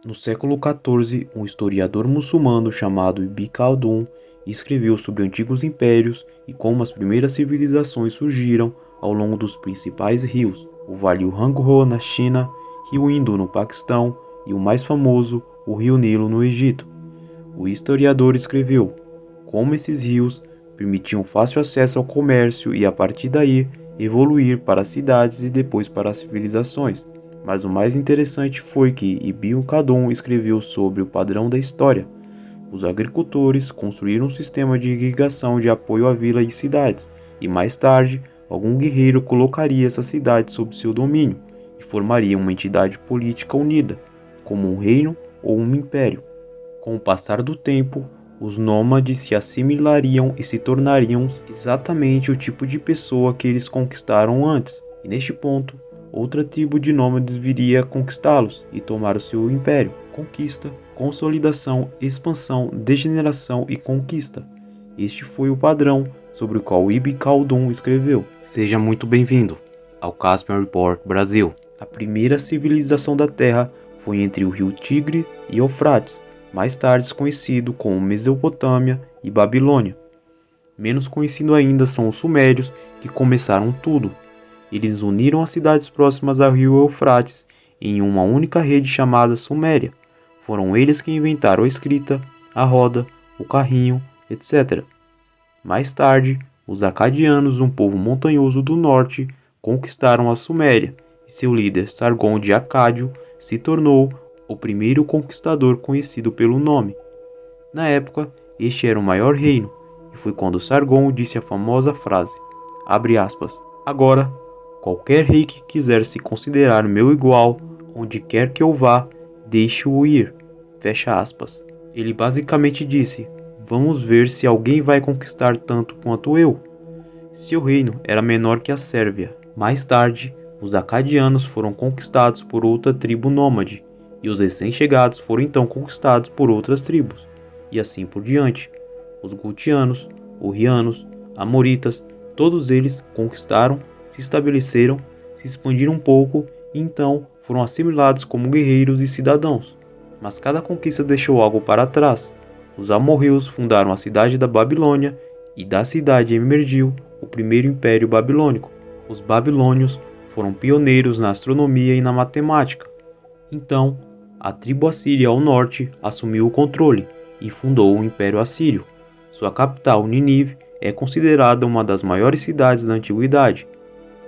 No século XIV, um historiador muçulmano chamado Ibn Khaldun escreveu sobre antigos impérios e como as primeiras civilizações surgiram ao longo dos principais rios, o Vale Huanghe na China, Rio Indo no Paquistão e o mais famoso, o Rio Nilo no Egito. O historiador escreveu como esses rios permitiam fácil acesso ao comércio e a partir daí evoluir para as cidades e depois para as civilizações. Mas o mais interessante foi que Ibn Khaldun escreveu sobre o padrão da história. Os agricultores construíram um sistema de irrigação de apoio a vilas e cidades, e mais tarde, algum guerreiro colocaria essas cidades sob seu domínio e formaria uma entidade política unida, como um reino ou um império. Com o passar do tempo, os nômades se assimilariam e se tornariam exatamente o tipo de pessoa que eles conquistaram antes, e neste ponto, outra tribo de nômades viria a conquistá-los e tomar o seu império. Conquista, consolidação, expansão, degeneração e conquista. Este foi o padrão sobre o qual Ibn Khaldun escreveu. Seja muito bem-vindo ao Caspian Report Brasil. A primeira civilização da Terra foi entre o rio Tigre e Eufrates, mais tarde conhecido como Mesopotâmia e Babilônia. Menos conhecido ainda são os Sumérios, que começaram tudo. Eles uniram as cidades próximas ao rio Eufrates em uma única rede chamada Suméria. Foram eles que inventaram a escrita, a roda, o carrinho, etc. Mais tarde, os acadianos, um povo montanhoso do norte, conquistaram a Suméria, e seu líder Sargon de Acádio se tornou o primeiro conquistador conhecido pelo nome. Na época, este era o maior reino, e foi quando Sargon disse a famosa frase, abre aspas, agora, qualquer rei que quiser se considerar meu igual, onde quer que eu vá, deixe-o ir. Fecha aspas. Ele basicamente disse, vamos ver se alguém vai conquistar tanto quanto eu. Seu reino era menor que a Sérvia. Mais tarde, os acadianos foram conquistados por outra tribo nômade, e os recém-chegados foram então conquistados por outras tribos, e assim por diante. Os gutianos, orrianos, amoritas, todos eles conquistaram, se estabeleceram, se expandiram um pouco e então foram assimilados como guerreiros e cidadãos. Mas cada conquista deixou algo para trás. Os amorreus fundaram a cidade da Babilônia e da cidade emergiu o primeiro império babilônico. Os babilônios foram pioneiros na astronomia e na matemática. Então, a tribo assíria ao norte assumiu o controle e fundou o Império Assírio. Sua capital, Nínive, é considerada uma das maiores cidades da antiguidade.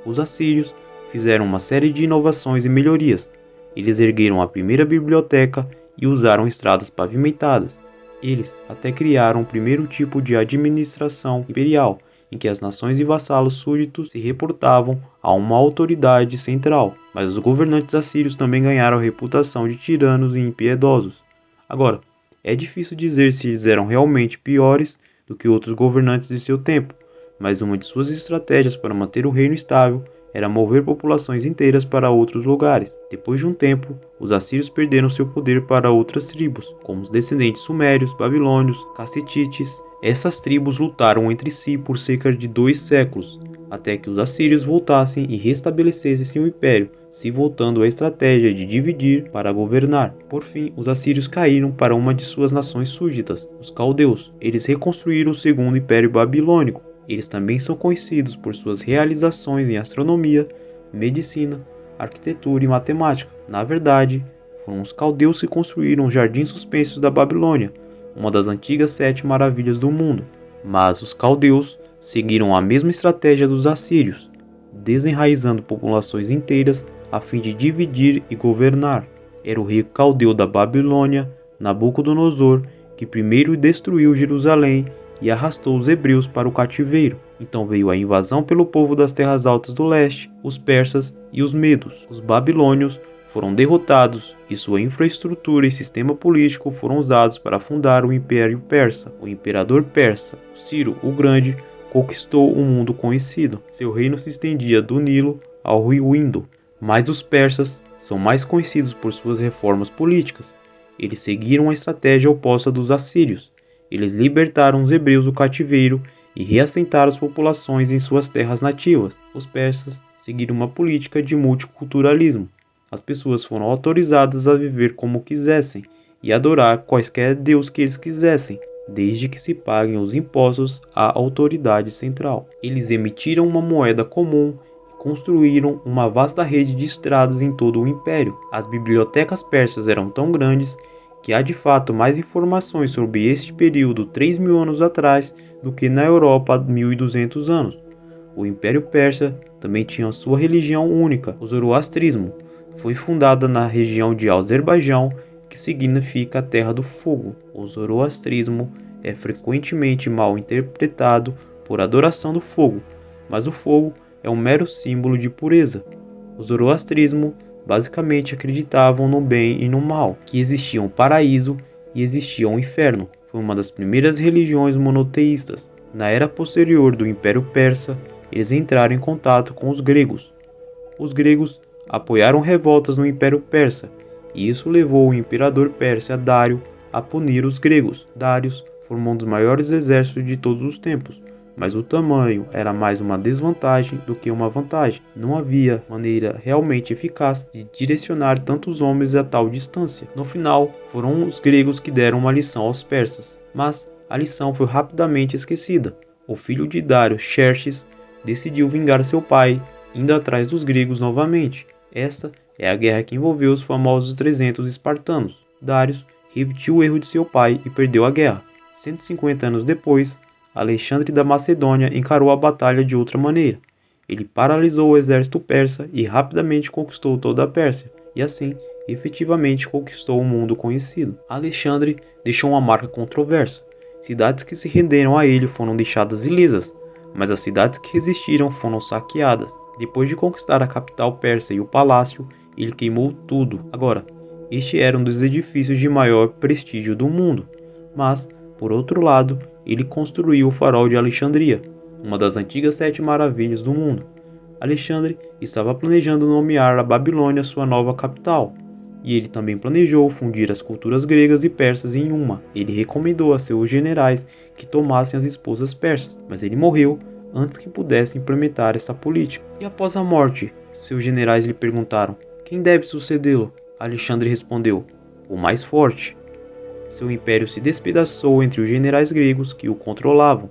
Os assírios fizeram uma série de inovações e melhorias. Eles ergueram a primeira biblioteca e usaram estradas pavimentadas. Eles até criaram o primeiro tipo de administração imperial, em que as nações e vassalos súditos se reportavam a uma autoridade central. Mas os governantes assírios também ganharam a reputação de tiranos e impiedosos. Agora, é difícil dizer se eles eram realmente piores do que outros governantes de seu tempo, mas uma de suas estratégias para manter o reino estável era mover populações inteiras para outros lugares. Depois de um tempo, os assírios perderam seu poder para outras tribos, como os descendentes sumérios, babilônios, cassitites. Essas tribos lutaram entre si por cerca de 2 séculos, até que os assírios voltassem e restabelecessem seu império, se voltando à estratégia de dividir para governar. Por fim, os assírios caíram para uma de suas nações súditas, os caldeus. Eles reconstruíram o segundo império babilônico. Eles também são conhecidos por suas realizações em astronomia, medicina, arquitetura e matemática. Na verdade, foram os caldeus que construíram os jardins suspensos da Babilônia, uma das antigas 7 maravilhas do mundo. Mas os caldeus seguiram a mesma estratégia dos assírios, desenraizando populações inteiras a fim de dividir e governar. Era o rei caldeu da Babilônia, Nabucodonosor, que primeiro destruiu Jerusalém e arrastou os hebreus para o cativeiro. Então veio a invasão pelo povo das terras altas do leste, os persas e os medos. Os babilônios foram derrotados e sua infraestrutura e sistema político foram usados para fundar o Império Persa. O imperador persa, Ciro o Grande, conquistou o mundo conhecido. Seu reino se estendia do Nilo ao rio Indo. Mas os persas são mais conhecidos por suas reformas políticas. Eles seguiram a estratégia oposta dos assírios. Eles libertaram os hebreus do cativeiro e reassentaram as populações em suas terras nativas. Os persas seguiram uma política de multiculturalismo. as pessoas foram autorizadas a viver como quisessem e adorar quaisquer deus que eles quisessem, desde que se paguem os impostos à autoridade central. Eles emitiram uma moeda comum e construíram uma vasta rede de estradas em todo o império. As bibliotecas persas eram tão grandes que há de fato mais informações sobre este período 3.000 anos atrás do que na Europa há 1.200 anos. O Império Persa também tinha sua religião única, o zoroastrismo. Foi fundada na região de Azerbaijão, que significa a Terra do Fogo. O zoroastrismo é frequentemente mal interpretado por adoração do fogo, mas o fogo é um mero símbolo de pureza. O zoroastrismo basicamente acreditavam no bem e no mal, que existia um paraíso e existia um inferno. Foi uma das primeiras religiões monoteístas. Na era posterior do Império Persa, eles entraram em contato com os gregos. Os gregos apoiaram revoltas no Império Persa, e isso levou o imperador persa Dário a punir os gregos. Dários formou um dos maiores exércitos de todos os tempos, mas o tamanho era mais uma desvantagem do que uma vantagem. Não havia maneira realmente eficaz de direcionar tantos homens a tal distância. No final, foram os gregos que deram uma lição aos persas, mas a lição foi rapidamente esquecida. O filho de Dário, Xerxes, decidiu vingar seu pai, indo atrás dos gregos novamente. Esta é a guerra que envolveu os famosos 300 espartanos. Dário repetiu o erro de seu pai e perdeu a guerra. 150 anos depois, Alexandre da Macedônia encarou a batalha de outra maneira. Ele paralisou o exército persa e rapidamente conquistou toda a Pérsia, e assim, efetivamente conquistou o mundo conhecido. Alexandre deixou uma marca controversa. Cidades que se renderam a ele foram deixadas ilesas, mas as cidades que resistiram foram saqueadas. Depois de conquistar a capital persa e o palácio, ele queimou tudo. Agora, este era um dos edifícios de maior prestígio do mundo, mas, por outro lado, ele construiu o Farol de Alexandria, uma das antigas 7 maravilhas do mundo. Alexandre estava planejando nomear a Babilônia sua nova capital, e ele também planejou fundir as culturas gregas e persas em uma. Ele recomendou a seus generais que tomassem as esposas persas, mas ele morreu antes que pudesse implementar essa política. E após a morte, seus generais lhe perguntaram: quem deve sucedê-lo? Alexandre respondeu: o mais forte. Seu império se despedaçou entre os generais gregos que o controlavam.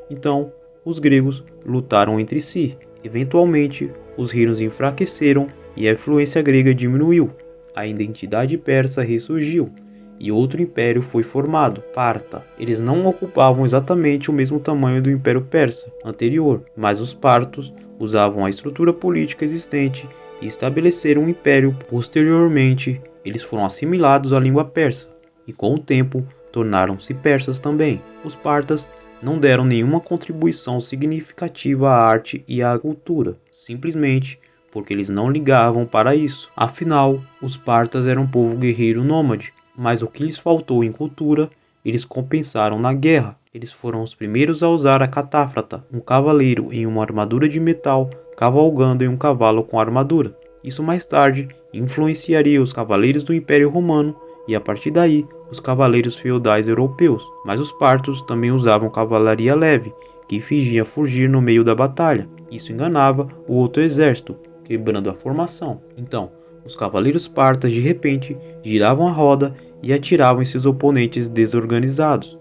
Então, os gregos lutaram entre si. Eventualmente, os reinos enfraqueceram e a influência grega diminuiu. A identidade persa ressurgiu e outro império foi formado, Parta. Eles não ocupavam exatamente o mesmo tamanho do Império Persa anterior, mas os partos usavam a estrutura política existente e estabeleceram um império. Posteriormente, eles foram assimilados à língua persa e com o tempo tornaram-se persas também. Os partas não deram nenhuma contribuição significativa à arte e à cultura, simplesmente porque eles não ligavam para isso. Afinal, os partas eram um povo guerreiro nômade, mas o que lhes faltou em cultura, eles compensaram na guerra. Eles foram os primeiros a usar a catáfrata, um cavaleiro em uma armadura de metal cavalgando em um cavalo com armadura. Isso mais tarde influenciaria os cavaleiros do Império Romano e a partir daí os cavaleiros feudais europeus. Mas os partos também usavam cavalaria leve, que fingia fugir no meio da batalha. Isso enganava o outro exército, quebrando a formação. Então, os cavaleiros partas de repente giravam a roda e atiravam em seus oponentes desorganizados.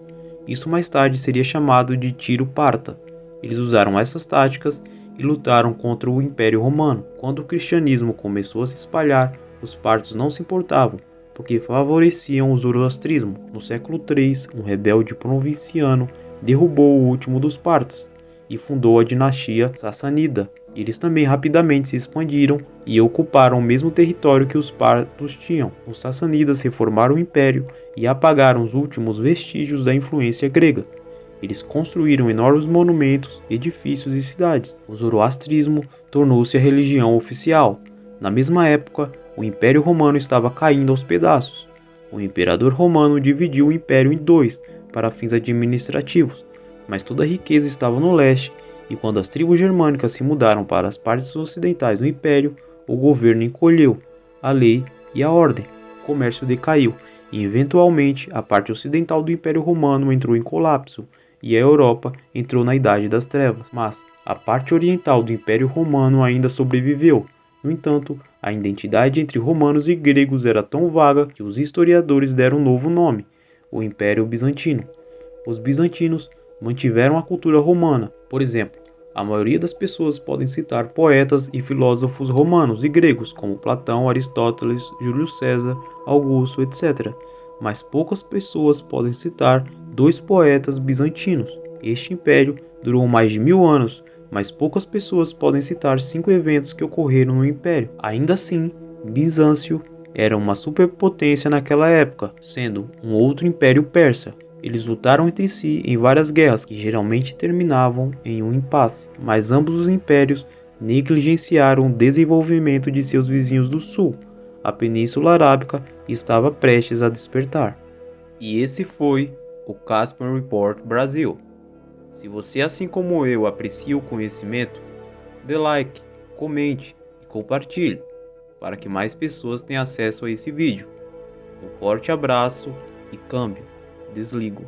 Isso mais tarde seria chamado de tiro parta. Eles usaram essas táticas e lutaram contra o Império Romano. Quando o cristianismo começou a se espalhar, os partos não se importavam, porque favoreciam o zoroastrismo. No século III, um rebelde provinciano derrubou o último dos partas e fundou a dinastia Sassanida. Eles também rapidamente se expandiram e ocuparam o mesmo território que os partos tinham. Os sassanidas reformaram o império e apagaram os últimos vestígios da influência grega. Eles construíram enormes monumentos, edifícios e cidades. O zoroastrismo tornou-se a religião oficial. Na mesma época, o Império Romano estava caindo aos pedaços. O imperador romano dividiu o império em dois para fins administrativos, mas toda a riqueza estava no leste, e quando as tribos germânicas se mudaram para as partes ocidentais do império, o governo encolheu, a lei e a ordem. O comércio decaiu, e eventualmente a parte ocidental do Império Romano entrou em colapso, e a Europa entrou na Idade das Trevas. Mas a parte oriental do Império Romano ainda sobreviveu. No entanto, A identidade entre romanos e gregos era tão vaga que os historiadores deram um novo nome, o Império Bizantino. Os bizantinos mantiveram a cultura romana. Por exemplo, a maioria das pessoas podem citar poetas e filósofos romanos e gregos, como Platão, Aristóteles, Júlio César, Augusto, etc. Mas poucas pessoas podem citar 2 poetas bizantinos. Este império durou mais de 1000 anos, mas poucas pessoas podem citar 5 eventos que ocorreram no império. Ainda assim, Bizâncio era uma superpotência naquela época, sendo um outro império persa. Eles lutaram entre si em várias guerras que geralmente terminavam em um impasse, mas ambos os impérios negligenciaram o desenvolvimento de seus vizinhos do sul. A Península Arábica estava prestes a despertar. E esse foi o Caspian Report Brasil. Se você, assim como eu, aprecia o conhecimento, dê like, comente e compartilhe para que mais pessoas tenham acesso a esse vídeo. Um forte abraço e câmbio. Desligo.